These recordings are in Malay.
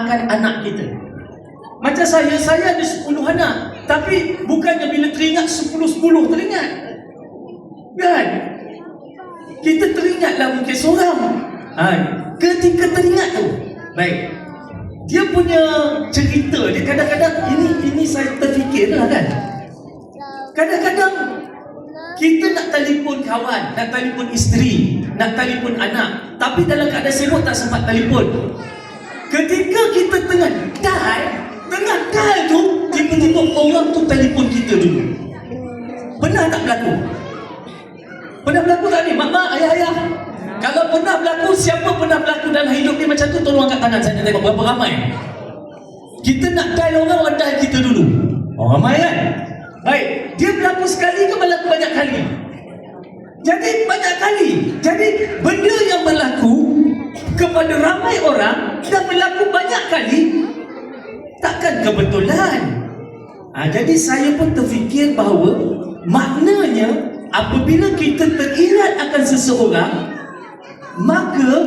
akan anak kita. Macam saya ada 10 anak, tapi bukannya bila teringat 10-10 teringat, kan? Kita teringatlah mungkin seorang. Ketika teringat tu, baik, dia punya cerita dia kadang-kadang ini saya terfikirlah kan. Kadang-kadang kita nak telefon kawan, nak telefon isteri, nak telefon anak, tapi dalam keadaan sibuk tak sempat telefon. Ketika kita tengah dial tu, tiba-tiba orang tu telefon kita dulu. Pernah tak berlaku? Pernah berlaku tak ni? Mak, ayah? Kalau pernah berlaku, siapa pernah berlaku dalam hidup dia macam tu? Tolong angkat tangan, saya nak tengok berapa ramai. Kita nak dial orang dial kita dulu. Ramai kan? Baik, dia berlaku sekali ke berlaku banyak kali? Jadi banyak kali. Jadi benda yang berlaku kepada ramai orang dan berlaku banyak kali, takkan kebetulan. Jadi saya pun terfikir bahawa maknanya apabila kita teringat akan seseorang, maka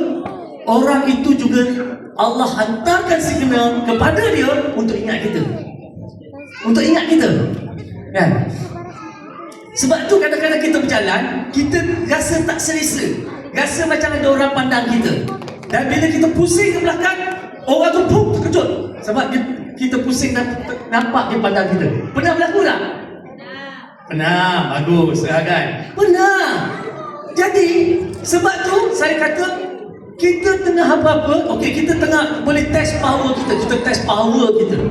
orang itu juga Allah hantarkan signal kepada dia untuk ingat kita. Untuk ingat kita, kan? Sebab tu kadang-kadang kita berjalan, kita rasa tak selesa, rasa macam ada orang pandang kita. Dan bila kita pusing ke belakang, orang tu pum terkejut sebab kita pusing dan nampak dia pandang kita. Pernah berlaku tak? Pernah. Bagus kan? Pernah. Jadi sebab tu saya kata, kita tengah apa-apa, okey, kita tengah boleh test power kita, test power kita,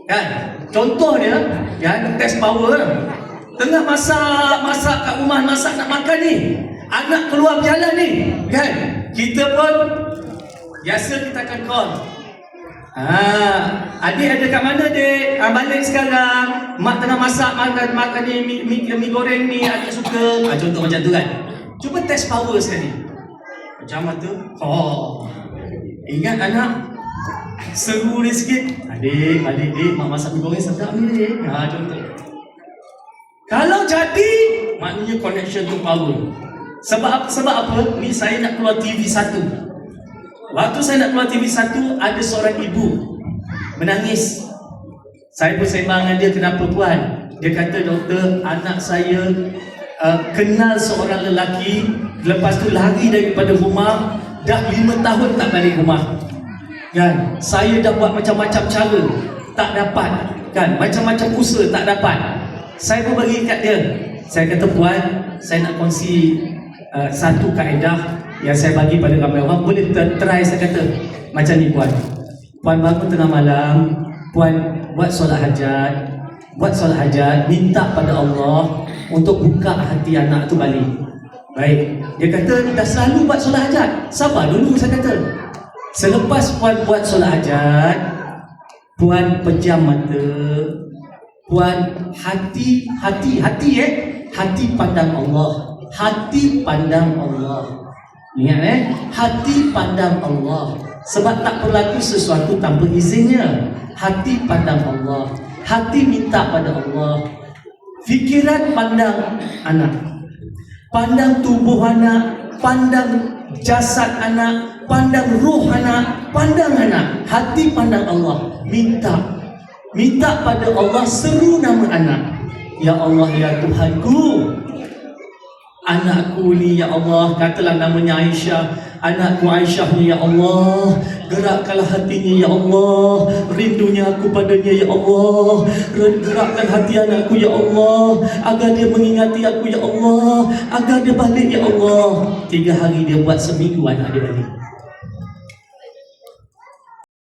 kan? Contohnya, kan, test power. Tengah masak kat rumah, masak nak makan ni, anak keluar berjalan ni, kan? Kita pun biasa kita akan call. Adik ada kat mana, dek? Balik sekarang. Mak tengah masak makan ni, mi goreng ni, adik suka. Contoh macam tu kan. Cuba test power sekali. Macam mana tu? Ingat anak, seru dia sikit. Adik, balik dek, mak masak mi goreng sedap ni, dek. Contoh. Kalau jadi, maknanya connection tu power. Sebab apa? Ni saya nak keluar TV 1. Waktu saya nak keluar TV 1, ada seorang ibu menangis. Saya pun sembang dengan dia, kenapa puan? Dia kata, doktor, anak saya kenal seorang lelaki, lepas tu lari daripada rumah, dah 5 tahun tak balik rumah. Kan? Saya dah buat macam-macam cara, tak dapat. Kan? Macam-macam usaha, tak dapat. Saya pun bagi kat dia. Saya kata, puan, saya nak kongsi satu kaedah yang saya bagi pada ramai orang. Boleh try, saya kata. Macam ni, puan. Puan bangun tengah malam, puan buat solat hajat, minta pada Allah untuk buka hati anak tu balik. Baik. Dia kata, dah selalu buat solat hajat. Sabar dulu, saya kata. Selepas puan buat solat hajat, puan pejam mata, puan hati pandang Allah. Hati pandang Allah. Ingat hati pandang Allah. Sebab tak berlaku sesuatu tanpa izinnya. Hati pandang Allah. Hati minta pada Allah. Fikiran pandang anak, pandang tubuh anak, pandang jasad anak, pandang ruh anak, pandang anak. Hati pandang Allah. Minta pada Allah, seru nama anak. Ya Allah, ya Tuhanku, anakku ni ya Allah, katalah namanya Aisyah, anakku Aisyah ni ya Allah, gerakkanlah hatinya ya Allah, rindunya aku padanya ya Allah, gerakkan hati anakku ya Allah, agar dia mengingati aku ya Allah, agar dia balik ya Allah. 3 hari dia buat, seminggu anak dia balik.